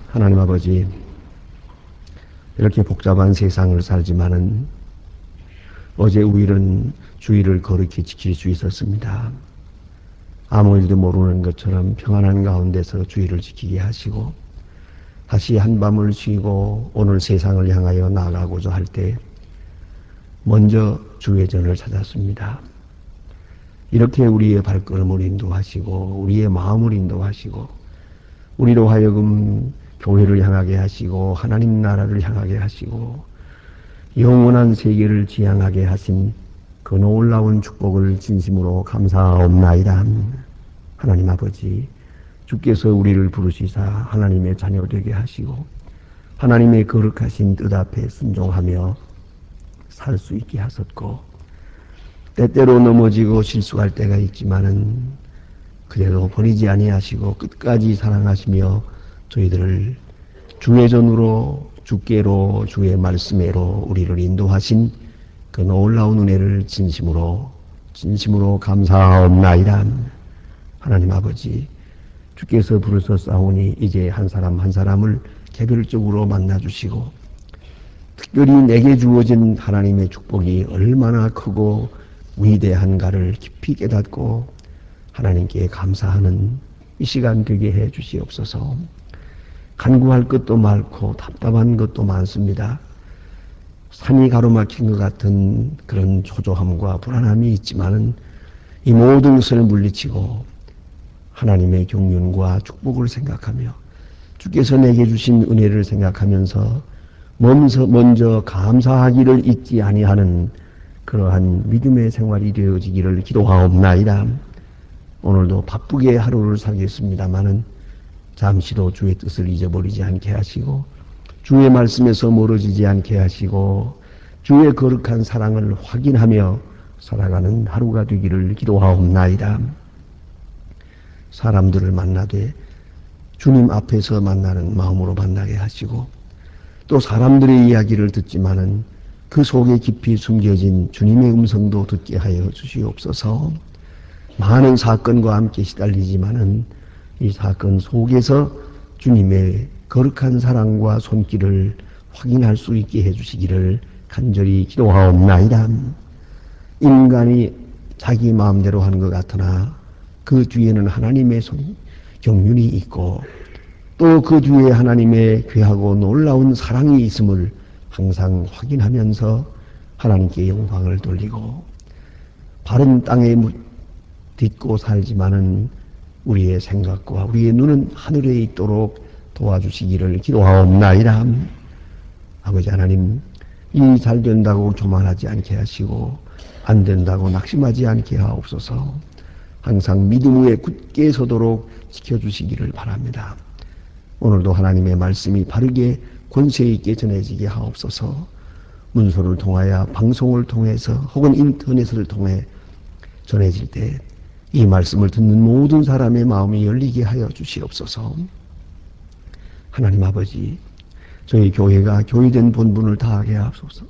하나님 아버지, 이렇게 복잡한 세상을 살지만은 어제 우리는 주의를 거룩히 지킬 수 있었습니다. 아무 일도 모르는 것처럼 평안한 가운데서 주의를 지키게 하시고 다시 한밤을 쉬고 오늘 세상을 향하여 나아가고자 할 때 먼저 주의 전을 찾았습니다. 이렇게 우리의 발걸음을 인도하시고 우리의 마음을 인도하시고 우리로 하여금 교회를 향하게 하시고 하나님 나라를 향하게 하시고 영원한 세계를 지향하게 하신 그 놀라운 축복을 진심으로 감사하옵나이다. 하나님 아버지, 주께서 우리를 부르시사 하나님의 자녀 되게 하시고 하나님의 거룩하신 뜻 앞에 순종하며 살 수 있게 하셨고, 때때로 넘어지고 실수할 때가 있지만은 그래도 버리지 아니하시고 끝까지 사랑하시며 저희들을 주의 전으로 주께로 주의 말씀에로 우리를 인도하신 그 놀라운 은혜를 진심으로 감사하옵나이다. 하나님 아버지, 주께서 부르셨사오니 이제 한 사람 한 사람을 개별적으로 만나주시고 특별히 내게 주어진 하나님의 축복이 얼마나 크고 위대한가를 깊이 깨닫고 하나님께 감사하는 이 시간 되게 해 주시옵소서. 간구할 것도 많고 답답한 것도 많습니다. 산이 가로막힌 것 같은 그런 초조함과 불안함이 있지만은 이 모든 것을 물리치고 하나님의 경륜과 축복을 생각하며 주께서 내게 주신 은혜를 생각하면서 먼저 감사하기를 잊지 아니하는 그러한 믿음의 생활이 되어지기를 기도하옵나이다. 오늘도 바쁘게 하루를 살겠습니다마는 잠시도 주의 뜻을 잊어버리지 않게 하시고 주의 말씀에서 멀어지지 않게 하시고 주의 거룩한 사랑을 확인하며 살아가는 하루가 되기를 기도하옵나이다. 사람들을 만나되 주님 앞에서 만나는 마음으로 만나게 하시고 또 사람들의 이야기를 듣지만은 그 속에 깊이 숨겨진 주님의 음성도 듣게 하여 주시옵소서. 많은 사건과 함께 시달리지만은 이 사건 속에서 주님의 거룩한 사랑과 손길을 확인할 수 있게 해주시기를 간절히 기도하옵나이다. 인간이 자기 마음대로 하는 것 같으나 그 뒤에는 하나님의 경륜이 있고 또 그 뒤에 하나님의 귀하고 놀라운 사랑이 있음을 항상 확인하면서 하나님께 영광을 돌리고 바른 땅에 딛고 살지만은 우리의 생각과 우리의 눈은 하늘에 있도록 도와주시기를 기도하옵나이다. 아버지 하나님, 이 잘 된다고 교만하지 않게 하시고 안 된다고 낙심하지 않게 하옵소서. 항상 믿음 위에 굳게 서도록 지켜주시기를 바랍니다. 오늘도 하나님의 말씀이 바르게 권세 있게 전해지게 하옵소서. 문서를 통하여 방송을 통해서 혹은 인터넷을 통해 전해질 때 이 말씀을 듣는 모든 사람의 마음이 열리게 하여 주시옵소서. 하나님 아버지, 저희 교회가 교회된 본분을 다하게 하옵소서.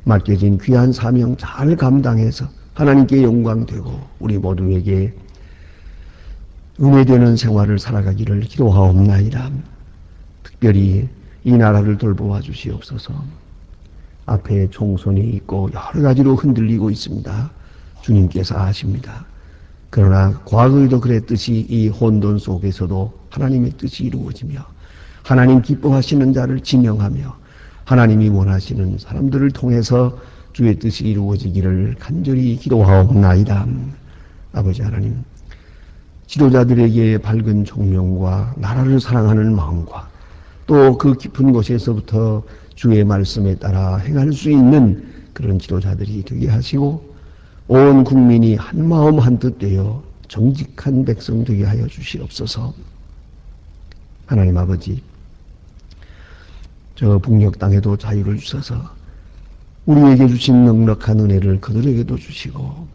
맡겨진 귀한 사명 잘 감당해서 하나님께 영광되고 우리 모두에게 은혜되는 생활을 살아가기를 기도하옵나이다. 특별히 이 나라를 돌보아 주시옵소서. 앞에 총선이 있고 여러 가지로 흔들리고 있습니다. 주님께서 아십니다. 그러나 과거에도 그랬듯이 이 혼돈 속에서도 하나님의 뜻이 이루어지며 하나님 기뻐하시는 자를 지명하며 하나님이 원하시는 사람들을 통해서 주의 뜻이 이루어지기를 간절히 기도하옵나이다. 아버지 하나님, 지도자들에게 밝은 총명과 나라를 사랑하는 마음과 또 그 깊은 곳에서부터 주의 말씀에 따라 행할 수 있는 그런 지도자들이 되게 하시고 온 국민이 한 마음 한 뜻 되어 정직한 백성 되게 하여 주시옵소서. 하나님 아버지, 저 북녘 땅에도 자유를 주셔서 우리에게 주신 넉넉한 은혜를 그들에게도 주시고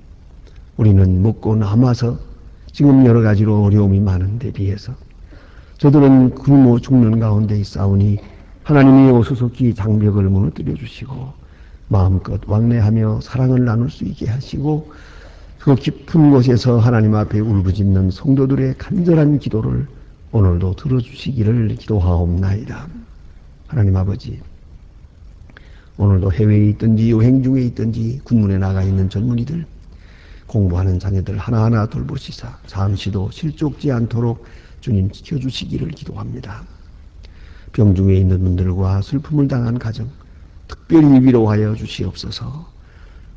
우리는 먹고 남아서 지금 여러 가지로 어려움이 많은데 비해서 저들은 굶어 죽는 가운데 있사오니 하나님이 오소속히 장벽을 무너뜨려 주시고 마음껏 왕래하며 사랑을 나눌 수 있게 하시고 그 깊은 곳에서 하나님 앞에 울부짖는 성도들의 간절한 기도를 오늘도 들어주시기를 기도하옵나이다. 하나님 아버지, 오늘도 해외에 있든지 여행 중에 있든지 군문에 나가 있는 젊은이들, 공부하는 자녀들 하나하나 돌보시사 잠시도 실족지 않도록 주님 지켜주시기를 기도합니다. 병중에 있는 분들과 슬픔을 당한 가정 특별히 위로하여 주시옵소서.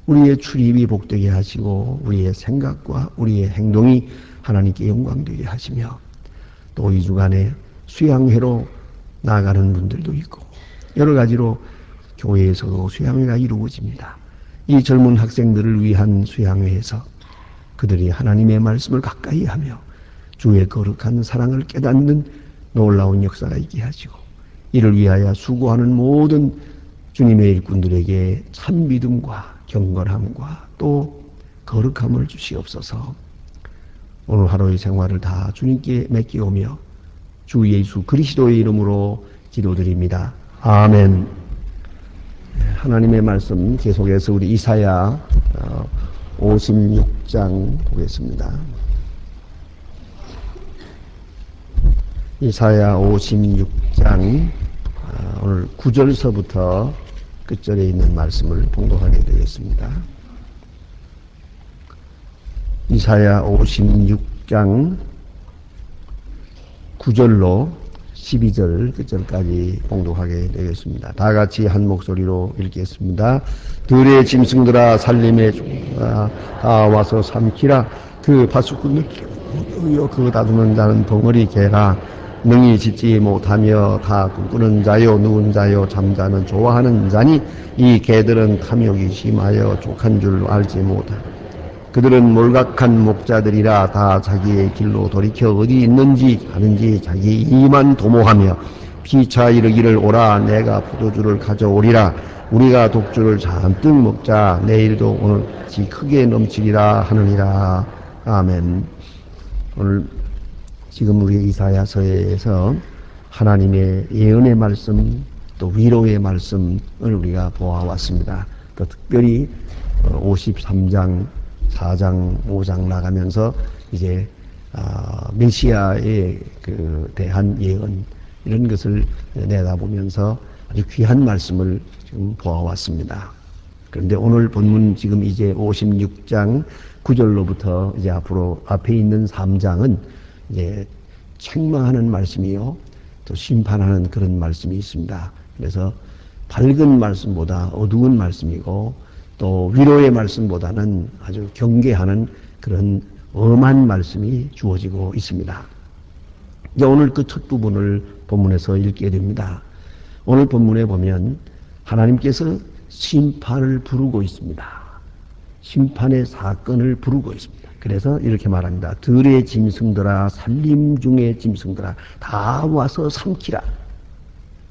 우리의 출입이 복되게 하시고 우리의 생각과 우리의 행동이 하나님께 영광되게 하시며, 또 이 주간에 수양회로 나아가는 분들도 있고 여러 가지로 교회에서도 수양회가 이루어집니다. 이 젊은 학생들을 위한 수양회에서 그들이 하나님의 말씀을 가까이 하며 주의 거룩한 사랑을 깨닫는 놀라운 역사가 있게 하시고, 이를 위하여 수고하는 모든 주님의 일꾼들에게 참 믿음과 경건함과 또 거룩함을 주시옵소서. 오늘 하루의 생활을 다 주님께 맡기오며 주 예수 그리스도의 이름으로 기도드립니다. 아멘. 하나님의 말씀 계속해서 우리 이사야 56장 보겠습니다. 이사야 56장 오늘 9절서부터 끝절에 있는 말씀을 봉독하게 되겠습니다. 이사야 56장 9절로 12절 끝절까지 봉독하게 되겠습니다. 다 같이 한 목소리로 읽겠습니다. 들의 짐승들아 살림의 종들아 다 와서 삼키라. 그 밭수꾼을 그 다두는 자는 덩어리 개라. 능히 짓지 못하며 다 꿈꾸는 자요 누운 자요 잠자는 좋아하는 자니 이 개들은 탐욕이 심하여 족한 줄 알지 못하. 그들은 몰각한 목자들이라 다 자기의 길로 돌이켜 어디 있는지 가는지 자기 이만 도모하며 피차 이르기를 오라 내가 포도주를 가져오리라. 우리가 독주를 잔뜩 먹자 내일도 오늘같이 크게 넘치리라 하느니라. 아멘. 오늘 지금 우리 이사야서에서 하나님의 예언의 말씀 또 위로의 말씀을 우리가 보아왔습니다. 또 특별히 53장 4장 5장 나가면서 이제 메시아에 대한 예언 이런 것을 내다보면서 아주 귀한 말씀을 지금 보아왔습니다. 그런데 오늘 본문 지금 이제 56장 9절로부터 이제 앞으로 앞에 있는 3장은 이제 책망하는 말씀이요 또 심판하는 그런 말씀이 있습니다. 그래서 밝은 말씀보다 어두운 말씀이고 또 위로의 말씀보다는 아주 경계하는 그런 엄한 말씀이 주어지고 있습니다. 이제 오늘 그 첫 부분을 본문에서 읽게 됩니다. 오늘 본문에 보면 하나님께서 심판을 부르고 있습니다. 심판의 사건을 부르고 있습니다. 그래서 이렇게 말합니다. 들의 짐승들아 산림 중의 짐승들아 다 와서 삼키라.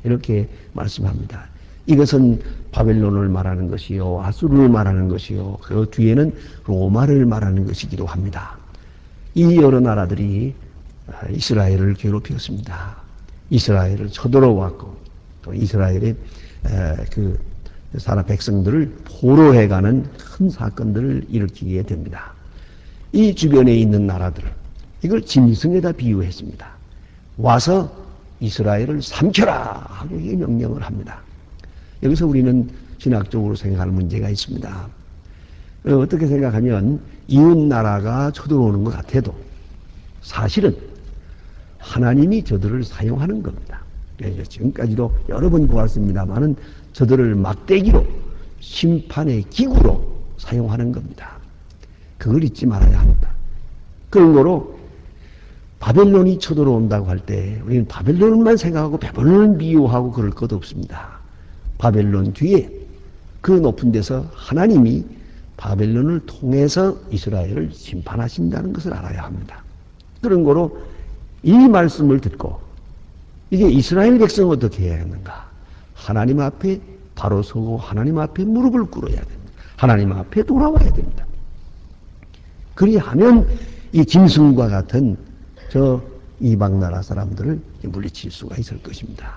이렇게 말씀합니다. 이것은 바벨론을 말하는 것이요 아수르를 말하는 것이요 그 뒤에는 로마를 말하는 것이기도 합니다. 이 여러 나라들이 이스라엘을 괴롭혔습니다. 이스라엘을 쳐들어왔고 또 이스라엘의 그 사람 백성들을 포로해가는 큰 사건들을 일으키게 됩니다. 이 주변에 있는 나라들을 이걸 짐승에다 비유했습니다. 와서 이스라엘을 삼켜라 하고 이 명령을 합니다. 여기서 우리는 신학적으로 생각할 문제가 있습니다. 어떻게 생각하면 이웃 나라가 쳐들어오는 것 같아도 사실은 하나님이 저들을 사용하는 겁니다. 지금까지도 여러 번 보았습니다만은 저들을 막대기로 심판의 기구로 사용하는 겁니다. 그걸 잊지 말아야 합니다. 그런 거로 바벨론이 쳐들어온다고 할 때 우리는 바벨론만 생각하고 바벨론을 비유하고 그럴 것 없습니다. 바벨론 뒤에 그 높은 데서 하나님이 바벨론을 통해서 이스라엘을 심판하신다는 것을 알아야 합니다. 그런 거로 이 말씀을 듣고 이게 이스라엘 백성은 어떻게 해야 하는가? 하나님 앞에 바로 서고 하나님 앞에 무릎을 꿇어야 됩니다. 하나님 앞에 돌아와야 됩니다. 그리하면 이 짐승과 같은 저 이방 나라 사람들을 물리칠 수가 있을 것입니다.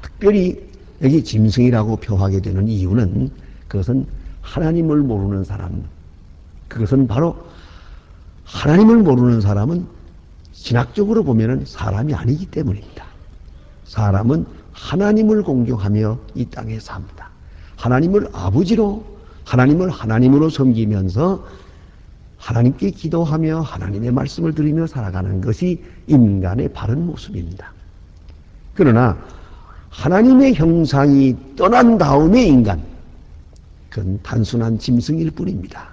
특별히 여기 짐승이라고 표하게 되는 이유는 그것은 하나님을 모르는 사람, 그것은 바로 하나님을 모르는 사람은 신학적으로 보면은 사람이 아니기 때문입니다. 사람은 하나님을 공경하며 이 땅에 삽니다. 하나님을 아버지로, 하나님을 하나님으로 섬기면서 하나님께 기도하며 하나님의 말씀을 들으며 살아가는 것이 인간의 바른 모습입니다. 그러나 하나님의 형상이 떠난 다음에 인간, 그건 단순한 짐승일 뿐입니다.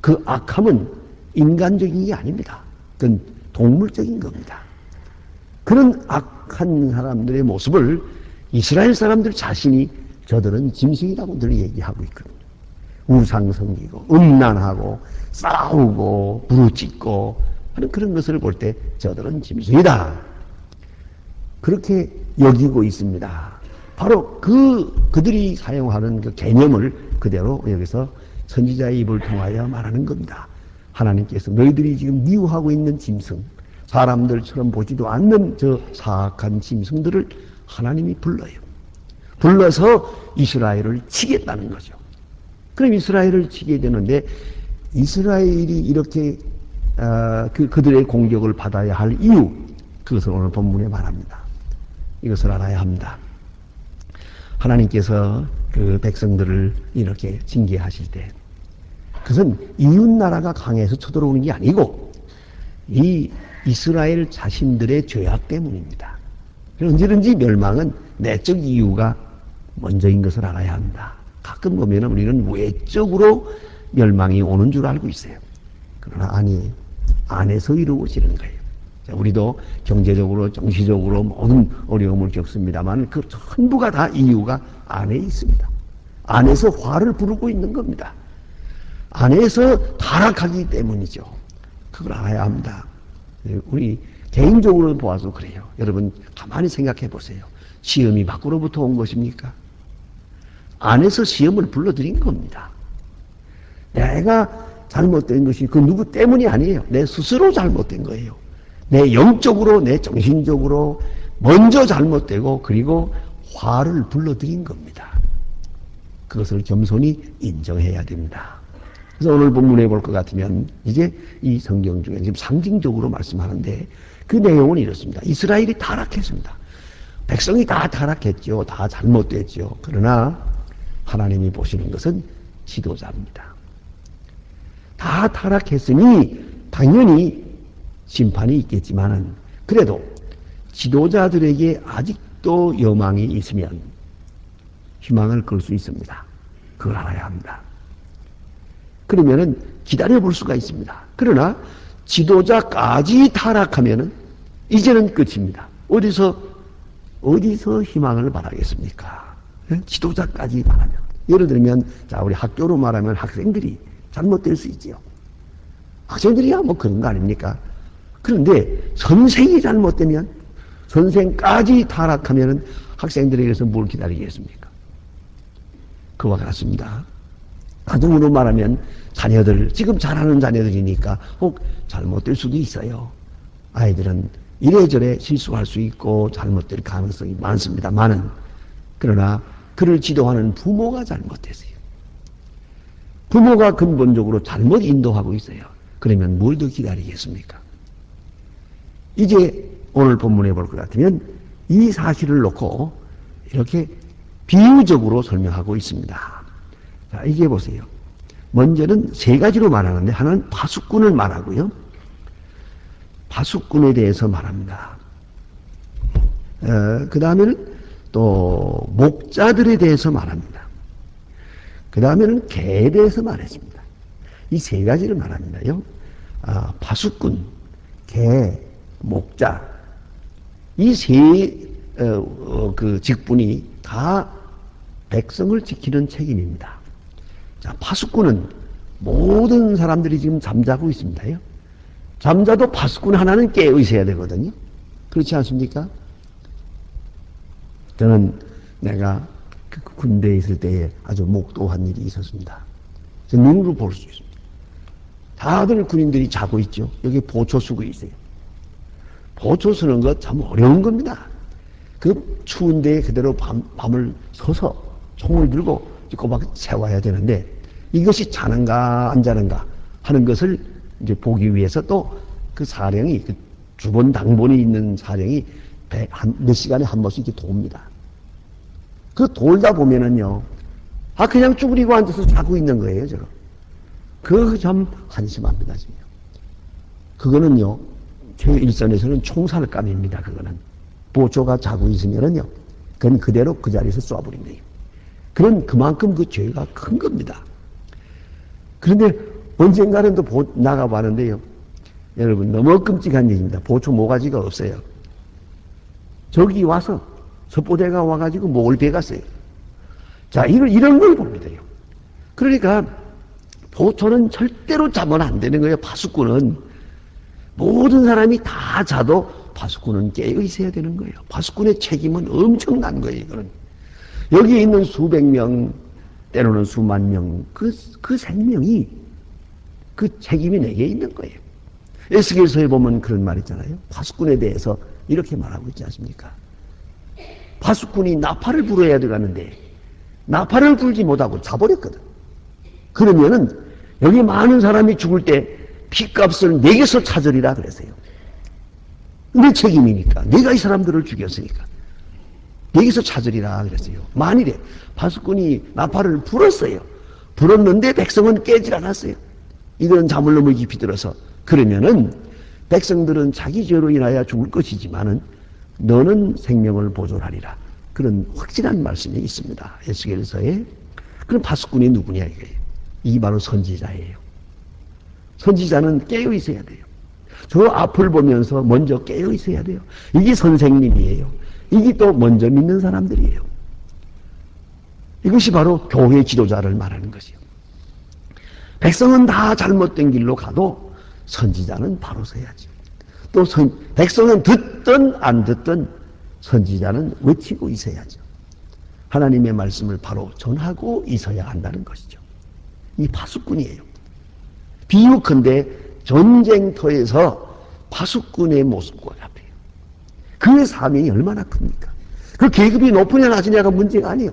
그 악함은 인간적인 게 아닙니다. 그건 동물적인 겁니다. 그런 악한 사람들의 모습을 이스라엘 사람들 자신이 저들은 짐승이라고 늘 얘기하고 있거든요. 우상 섬기고 음란하고 싸우고 부르짖고 하는 그런 것을 볼 때 저들은 짐승이다, 그렇게 여기고 있습니다. 바로 그들이 사용하는 그 개념을 그대로 여기서 선지자의 입을 통하여 말하는 겁니다. 하나님께서 너희들이 지금 미워하고 있는 짐승, 사람들처럼 보지도 않는 저 사악한 짐승들을 하나님이 불러요. 불러서 이스라엘을 치겠다는 거죠. 그럼 이스라엘을 치게 되는데, 이스라엘이 이렇게 그들의 공격을 받아야 할 이유, 그것을 오늘 본문에 말합니다. 이것을 알아야 합니다. 하나님께서 그 백성들을 이렇게 징계하실 때, 그것은 이웃나라가 강해서 쳐들어오는 게 아니고 이 이스라엘 자신들의 죄악 때문입니다. 언제든지 멸망은 내적 이유가 먼저인 것을 알아야 합니다. 가끔 보면 우리는 외적으로 멸망이 오는 줄 알고 있어요. 그러나 아니에요. 안에서 이루어지는 거예요. 자, 우리도 경제적으로, 정치적으로 모든 어려움을 겪습니다만 그 전부가 다 이유가 안에 있습니다. 안에서 화를 부르고 있는 겁니다. 안에서 타락하기 때문이죠. 그걸 알아야 합니다. 우리 개인적으로 보아서 그래요. 여러분 가만히 생각해 보세요. 시험이 밖으로부터 온 것입니까? 안에서 시험을 불러들인 겁니다. 내가 잘못된 것이 그 누구 때문이 아니에요. 내 스스로 잘못된 거예요. 내 영적으로, 내 정신적으로 먼저 잘못되고 그리고 화를 불러들인 겁니다. 그것을 겸손히 인정해야 됩니다. 그래서 오늘 본문에 볼 것 같으면 이제 이 성경 중에 지금 상징적으로 말씀하는데 그 내용은 이렇습니다. 이스라엘이 타락했습니다. 백성이 다 타락했죠. 다 잘못됐죠. 그러나 하나님이 보시는 것은 지도자입니다. 다 타락했으니 당연히 심판이 있겠지만은 그래도 지도자들에게 아직도 여망이 있으면 희망을 걸 수 있습니다. 그걸 알아야 합니다. 그러면은 기다려 볼 수가 있습니다. 그러나 지도자까지 타락하면은 이제는 끝입니다. 어디서 희망을 바라겠습니까? 지도자까지 말하면. 예를 들면, 자, 우리 학교로 말하면 학생들이 잘못될 수 있지요. 학생들이야 뭐 그런 거 아닙니까? 그런데 선생이 잘못되면, 선생까지 타락하면은 학생들에게서 뭘 기다리겠습니까? 그와 같습니다. 가정으로 말하면 자녀들, 지금 잘하는 자녀들이니까 혹 잘못될 수도 있어요. 아이들은 이래저래 실수할 수 있고 잘못될 가능성이 많습니다만은, 그러나 그를 지도하는 부모가 잘못됐어요. 부모가 근본적으로 잘못 인도하고 있어요. 그러면 뭘 더 기다리겠습니까? 이제 오늘 본문에 볼 것 같으면 이 사실을 놓고 이렇게 비유적으로 설명하고 있습니다. 자, 이게 보세요. 먼저는 세 가지로 말하는데 하나는 파수꾼을 말하고요. 파수꾼에 대해서 말합니다. 그 다음에는 또 목자들에 대해서 말합니다. 그 다음에는 개에 대해서 말했습니다. 이 세 가지를 말합니다요. 파수꾼, 개, 목자. 이 세 그 직분이 다 백성을 지키는 책임입니다. 자, 파수꾼은 모든 사람들이 지금 잠자고 있습니다요. 잠자도 파수꾼 하나는 깨어 있어야 되거든요. 그렇지 않습니까? 저는 내가 그 군대에 있을 때에 아주 목도한 일이 있었습니다. 제 눈으로 볼 수 있습니다. 다들 군인들이 자고 있죠. 여기 보초 쓰고 있어요. 보초 쓰는 것 참 어려운 겁니다. 그 추운 데에 그대로 밤을 서서 총을 들고 꼬박 세워야 되는데 이것이 자는가 안 자는가 하는 것을 이제 보기 위해서 또 그 사령이 주본 당본이 있는 사령이 몇 시간에 한 번씩 이렇게 돕니다. 그 돌다 보면은요, 그냥 쭈그리고 앉아서 자고 있는 거예요, 저거. 그거 참 한심합니다, 지금. 그거는요, 제 일선에서는 총살감입니다, 그거는. 보초가 자고 있으면은요, 그건 그대로 그 자리에서 쏴버린 거예요. 그만큼 그 죄가 큰 겁니다. 그런데 언젠가는 또 나가봤는데요, 여러분, 너무 끔찍한 얘기입니다. 보초 모가지가 없어요. 저기 와서, 섭보대가 와가지고 목을 베갔어요. 자, 이런 걸 봅니다요. 그러니까, 보초는 절대로 자면 안 되는 거예요, 파수꾼은. 모든 사람이 다 자도 파수꾼은 깨어 있어야 되는 거예요. 파수꾼의 책임은 엄청난 거예요, 이거는. 여기 있는 수백 명, 때로는 수만 명, 그 생명이, 그 책임이 내게 있는 거예요. 에스겔서에 보면 그런 말 있잖아요. 파수꾼에 대해서 이렇게 말하고 있지 않습니까? 파수꾼이 나팔을 불어야 들어가는데 나팔을 불지 못하고 자버렸거든. 그러면은 여기 많은 사람이 죽을 때 피값을 내게서 찾으리라 그랬어요. 내 책임이니까. 내가 이 사람들을 죽였으니까. 내게서 찾으리라 그랬어요. 만일에 파수꾼이 나팔을 불었어요. 불었는데 백성은 깨질 않았어요. 이들은 잠을 너무 깊이 들어서. 그러면은 백성들은 자기 죄로 인하여 죽을 것이지만은 너는 생명을 보존하리라. 그런 확실한 말씀이 있습니다. 에스겔서에. 그럼 파수꾼이 누구냐 이거예요. 이게 바로 선지자예요. 선지자는 깨어 있어야 돼요. 저 앞을 보면서 먼저 깨어 있어야 돼요. 이게 선생님이에요. 이게 또 먼저 믿는 사람들이에요. 이것이 바로 교회 지도자를 말하는 것이요. 백성은 다 잘못된 길로 가도 선지자는 바로 서야죠. 또 백성은 듣든 안 듣든 선지자는 외치고 있어야죠. 하나님의 말씀을 바로 전하고 있어야 한다는 것이죠. 이 파수꾼이에요. 비유컨대 전쟁터에서 파수꾼의 모습과 같아요. 그의 사명이 얼마나 큽니까? 그 계급이 높으냐 낮으냐가 문제가 아니에요.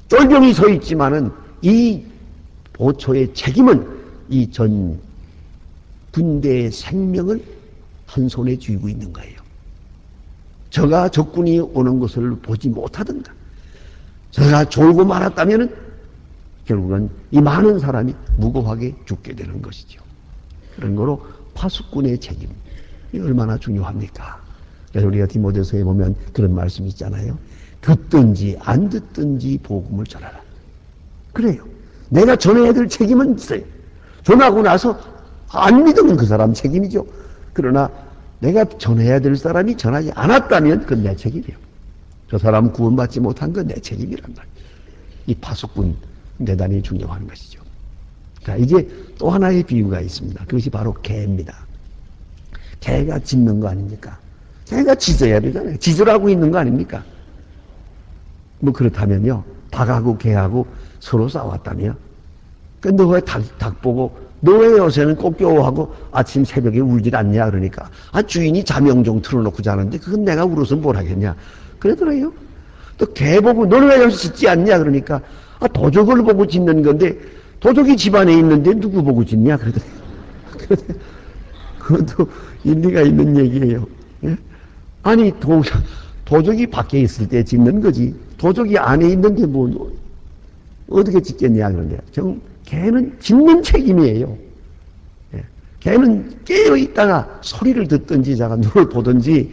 쫄병이 서 있지만은 이 보초의 책임은 이 전 군대의 생명을 한 손에 쥐고 있는 거예요. 저가 적군이 오는 것을 보지 못하든가 저가 졸고 말았다면은 결국은 이 많은 사람이 무고하게 죽게 되는 것이죠. 그런 거로 파수꾼의 책임이 얼마나 중요합니까? 그래서 우리가 디모데서에 보면 그런 말씀이 있잖아요. 듣든지 안 듣든지 복음을 전하라. 그래요. 내가 전해야 될 책임은 있어요. 전하고 나서 안 믿으면 그 사람 책임이죠. 그러나 내가 전해야 될 사람이 전하지 않았다면 그건 내 책임이에요. 저 사람 구원받지 못한 건 내 책임이란 말이에요. 이 파수꾼 대단히 중요한 것이죠. 자, 이제 또 하나의 비유가 있습니다. 그것이 바로 개입니다. 개가 짖는 거 아닙니까? 개가 짖어야 되잖아요. 짖으라고 있는 거 아닙니까? 뭐 그렇다면요. 닭하고 개하고 서로 싸웠다며. 근데 왜 닭 보고 너 왜 요새는 꼭 겨워하고 아침 새벽에 울질 않냐 그러니까 주인이 자명종 틀어놓고 자는데 그건 내가 울어서 뭘 하겠냐 그러더래요. 또 개 보고 너는 왜 여기서 짖지 않냐 그러니까 도적을 보고 짖는 건데 도적이 집안에 있는데 누구 보고 짖냐 그러더래요. 그것도 일리가 있는 얘기예요. 예? 아니 도적이 밖에 있을 때 짖는 거지 도적이 안에 있는데 뭐 어떻게 짖겠냐 그런데 개는 짖는 책임이에요. 예. 개는 깨어 있다가 소리를 듣든지 자가 눈을 보든지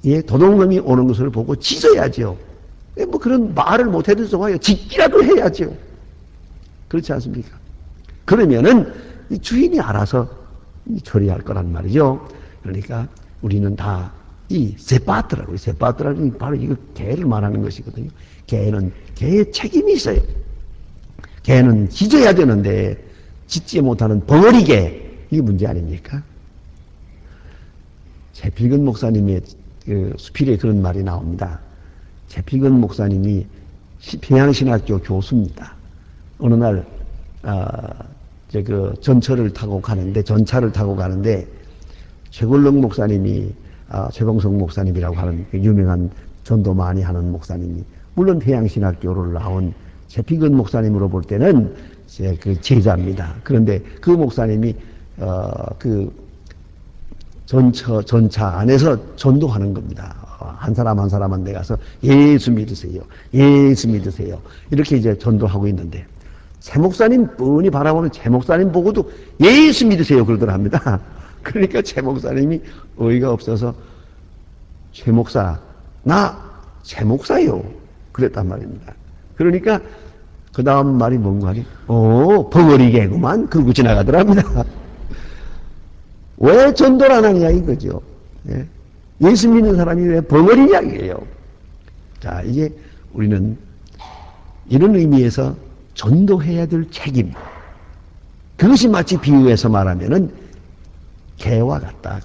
예, 도둑놈이 오는 것을 보고 짖어야죠. 예, 뭐 그런 말을 못해도 좋아요. 짖기라도 해야죠. 그렇지 않습니까? 그러면은 이 주인이 알아서 처리할 거란 말이죠. 그러니까 우리는 다 이 세파트라고요. 세파트라는 바로 이거 개를 말하는 것이거든요. 개는 개의 책임이 있어요. 개는 짖어야 되는데 짖지 못하는 벙어리개 이게 문제 아닙니까? 제필근 목사님의 그 수필에 그런 말이 나옵니다. 제필근 목사님이 평양신학교 교수입니다. 어느 날 전차를 타고 가는데 최골렁 목사님이 최봉성 목사님이라고 하는 유명한 전도 많이 하는 목사님이 물론 평양신학교를 나온 제필근 목사님으로 볼 때는 그 제자입니다. 그런데 그 목사님이 전차 안에서 전도하는 겁니다. 한 사람 한 사람한테 가서 예수 믿으세요. 예수 믿으세요. 이렇게 이제 전도하고 있는데 최 목사님 뻔히 바라보는 최 목사님 보고도 예수 믿으세요 그러더라 합니다. 그러니까 최 목사님이 어이가 없어서 최 목사 나 최 목사요 그랬단 말입니다. 그러니까 그 다음 말이 뭔가 하니 벙어리개구만 그러고 지나가더랍니다. 왜 전도를 안 하느냐 이거죠. 예. 예수 믿는 사람이 왜 벙어리냐 이게요. 자, 이제 우리는 이런 의미에서 전도해야 될 책임, 그것이 마치 비유해서 말하면은 개와 같다.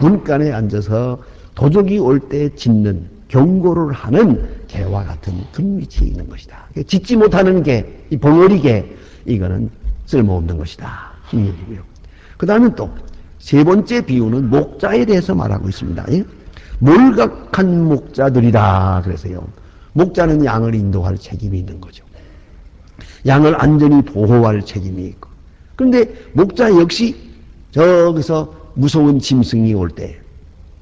문간에 앉아서 도적이 올 때 짖는 경고를 하는 개와 같은 그런 위치에 있는 것이다. 짖지 못하는 개, 이 벙어리 개, 이거는 쓸모없는 것이다. 이 얘기고요. 그 다음에 또 세 번째 비유는 목자에 대해서 말하고 있습니다. 예? 몰각한 목자들이다. 그래서요. 목자는 양을 인도할 책임이 있는 거죠. 양을 안전히 보호할 책임이 있고. 그런데 목자 역시 저기서 무서운 짐승이 올 때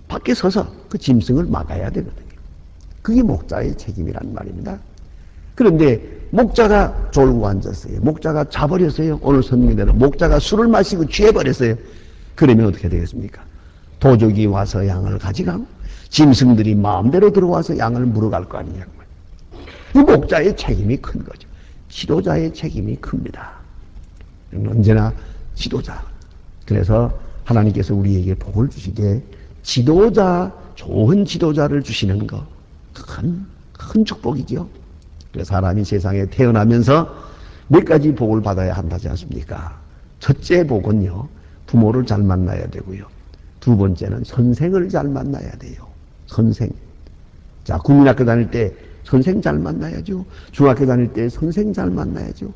밖에 서서 그 짐승을 막아야 되거든요. 그게 목자의 책임이란 말입니다. 그런데 목자가 졸고 앉았어요. 목자가 자버렸어요. 오늘 선명대로 목자가 술을 마시고 취해버렸어요. 그러면 어떻게 되겠습니까? 도적이 와서 양을 가져가고 짐승들이 마음대로 들어와서 양을 물어갈 거 아니냐고. 이 목자의 책임이 큰 거죠. 지도자의 책임이 큽니다. 언제나 지도자. 그래서 하나님께서 우리에게 복을 주시게 지도자, 좋은 지도자를 주시는 거 큰 축복이죠. 그래서 사람이 세상에 태어나면서 몇 가지 복을 받아야 한다지 않습니까? 첫째 복은요, 부모를 잘 만나야 되고요. 두 번째는 선생을 잘 만나야 돼요. 선생. 자, 국민학교 다닐 때 선생 잘 만나야죠. 중학교 다닐 때 선생 잘 만나야죠.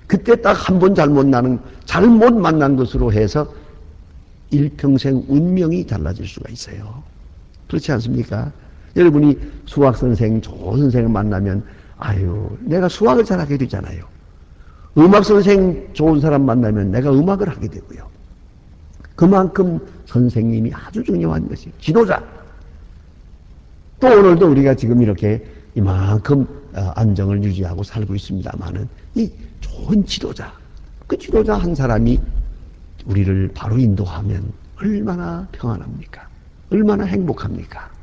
그때 딱 한 번 잘못 만난 것으로 해서 일평생 운명이 달라질 수가 있어요. 그렇지 않습니까? 여러분이 수학선생, 좋은 선생을 만나면 내가 수학을 잘하게 되잖아요. 음악선생 좋은 사람 만나면 내가 음악을 하게 되고요. 그만큼 선생님이 아주 중요한 것이 지도자. 또 오늘도 우리가 지금 이렇게 이만큼 안정을 유지하고 살고 있습니다만은 이 좋은 지도자, 그 지도자 한 사람이 우리를 바로 인도하면 얼마나 평안합니까? 얼마나 행복합니까?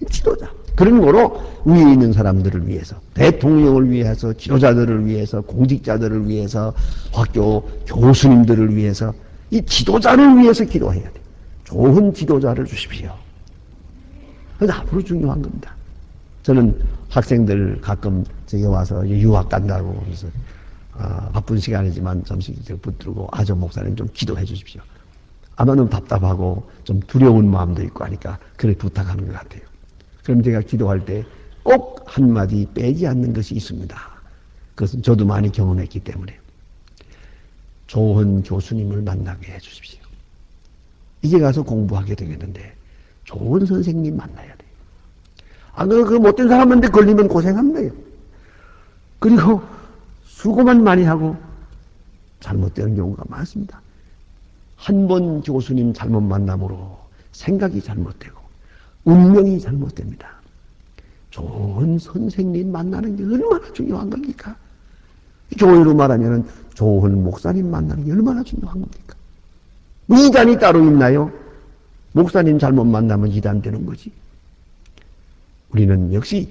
지도자. 그런 거로 위에 있는 사람들을 위해서, 대통령을 위해서, 지도자들을 위해서, 공직자들을 위해서, 학교 교수님들을 위해서, 이 지도자를 위해서 기도해야 돼. 좋은 지도자를 주십시오. 그래서 앞으로 중요한 겁니다. 저는 학생들 가끔 저기 와서 유학 간다고 그래서 바쁜 시간이지만 잠시 붙들고 저 목사님 좀 기도해 주십시오. 아마 너무 답답하고 좀 두려운 마음도 있고 하니까 그렇게 부탁하는 것 같아요. 그럼 제가 기도할 때 꼭 한마디 빼지 않는 것이 있습니다. 그것은 저도 많이 경험했기 때문에 좋은 교수님을 만나게 해 주십시오. 이제 가서 공부하게 되겠는데 좋은 선생님 만나야 돼요. 그 못된 사람한테 걸리면 고생합니다. 그리고 수고만 많이 하고 잘못되는 경우가 많습니다. 한 번 교수님 잘못 만남으로 생각이 잘못되고 운명이 잘못됩니다. 좋은 선생님 만나는 게 얼마나 중요한 겁니까? 교회로 말하면 좋은 목사님 만나는 게 얼마나 중요한 겁니까? 이단이 따로 있나요? 목사님 잘못 만나면 이단 되는 거지. 우리는 역시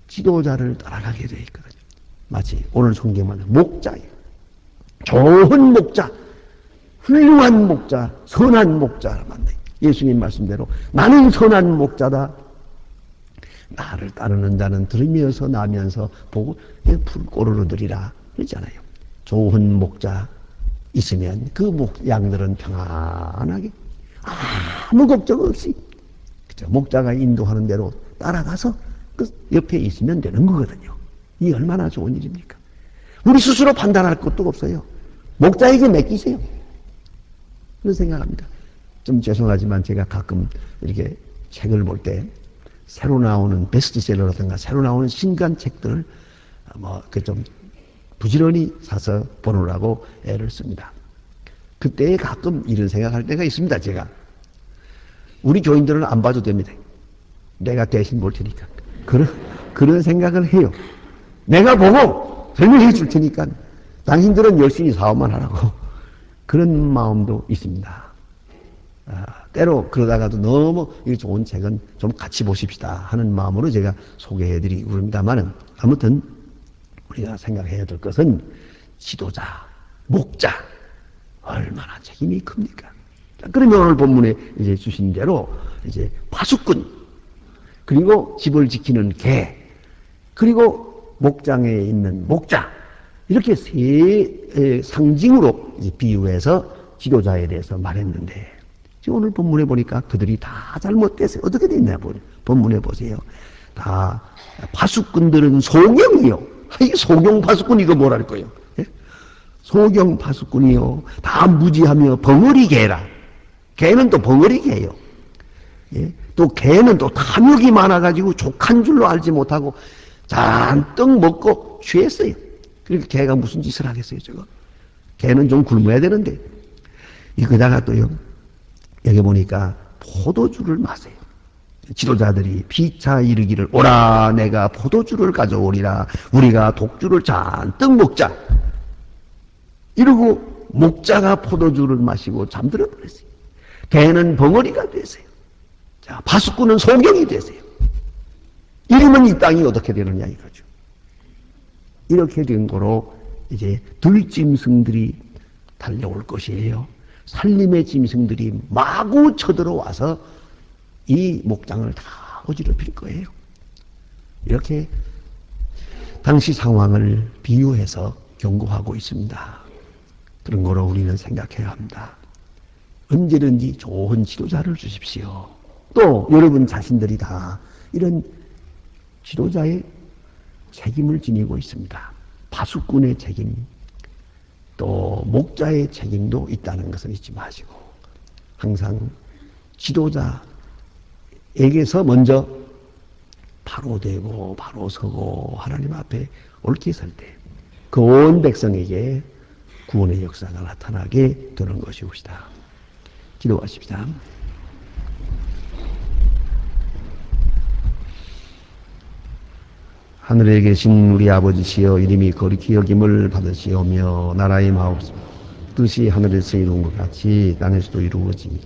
지도자를 따라가게 되어 있거든요. 마치 오늘 성경만 목자예요. 좋은 목자, 훌륭한 목자, 선한 목자를 만나요. 예수님 말씀대로 나는 선한 목자다. 나를 따르는 자는 들으면서 나면서 보고 풀꼬르르 들이라 그러잖아요. 좋은 목자 있으면 그 양들은 평안하게 아무 걱정 없이 그죠? 목자가 인도하는 대로 따라가서 그 옆에 있으면 되는 거거든요. 이게 얼마나 좋은 일입니까? 우리 스스로 판단할 것도 없어요. 목자에게 맡기세요. 그런 생각합니다. 좀 죄송하지만 제가 가끔 이렇게 책을 볼 때 새로 나오는 베스트셀러라든가 새로 나오는 신간 책들을 좀 부지런히 사서 보느라고 애를 씁니다. 그때 가끔 이런 생각할 때가 있습니다. 제가 우리 교인들은 안 봐도 됩니다. 내가 대신 볼 테니까. 그런 생각을 해요. 내가 보고 설명해 줄 테니까 당신들은 열심히 사업만 하라고. 그런 마음도 있습니다. 때로 그러다가도 너무 이 좋은 책은 좀 같이 보십시다 하는 마음으로 제가 소개해 드리고 그럽니다만은 아무튼 우리가 생각해야 될 것은 지도자, 목자, 얼마나 책임이 큽니까? 그러면 오늘 본문에 이제 주신 대로 이제 파수꾼, 그리고 집을 지키는 개, 그리고 목장에 있는 목자, 이렇게 세 상징으로 이제 비유해서 지도자에 대해서 말했는데, 지금 오늘 본문에 보니까 그들이 다 잘못됐어요. 어떻게 됐냐, 본문에 보세요. 다 파수꾼들은 소경이요. 이 소경 파수꾼 이거 뭐랄 거예요? 예? 소경 파수꾼이요. 다 무지하며 벙어리 개라. 개는 또 벙어리 개요. 예? 또 개는 또 탐욕이 많아가지고 족한 줄로 알지 못하고 잔뜩 먹고 취했어요. 그러니까 개가 무슨 짓을 하겠어요, 저거? 개는 좀 굶어야 되는데. 이거다가 또요, 여기 보니까 포도주를 마세요. 지도자들이 피차 이르기를 오라 내가 포도주를 가져오리라 우리가 독주를 잔뜩 먹자. 이러고 목자가 포도주를 마시고 잠들어 버렸어요. 개는 벙어리가 됐어요. 자, 파수꾼은 소경이 됐어요. 이러면 이 땅이 어떻게 되느냐 이거죠. 이렇게 된 거로 이제 들짐승들이 달려올 것이에요. 살림의 짐승들이 마구 쳐들어와서 이 목장을 다 어지럽힐 거예요. 이렇게 당시 상황을 비유해서 경고하고 있습니다. 그런 거로 우리는 생각해야 합니다. 언제든지 좋은 지도자를 주십시오. 또 여러분 자신들이 다 이런 지도자의 책임을 지니고 있습니다. 파수꾼의 책임, 또 목자의 책임도 있다는 것을 잊지 마시고 항상 지도자에게서 먼저 바로 되고 바로 서고 하나님 앞에 옳게 설 때 그 온 백성에게 구원의 역사가 나타나게 되는 것이옵시다. 기도하십시다. 하늘에 계신 우리 아버지시여 이름이 거룩히 여김을 받으시오며 나라의 마옵소서 뜻이 하늘에서 이루은 것 같이 땅에서도 이루어지니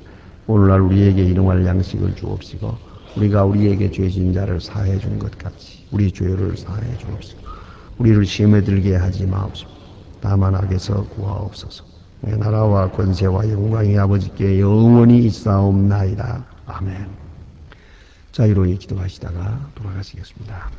오늘날 우리에게 일용할 양식을 주옵시고 우리가 우리에게 죄진 자를 사해 준 것 같이 우리 죄를 사해 주옵시고 우리를 시험에 들게 하지 마옵소서 다만 악에서 구하옵소서 내 나라와 권세와 영광이 아버지께 영원히 있사옵나이다. 아멘. 자유로이 기도하시다가 돌아가시겠습니다.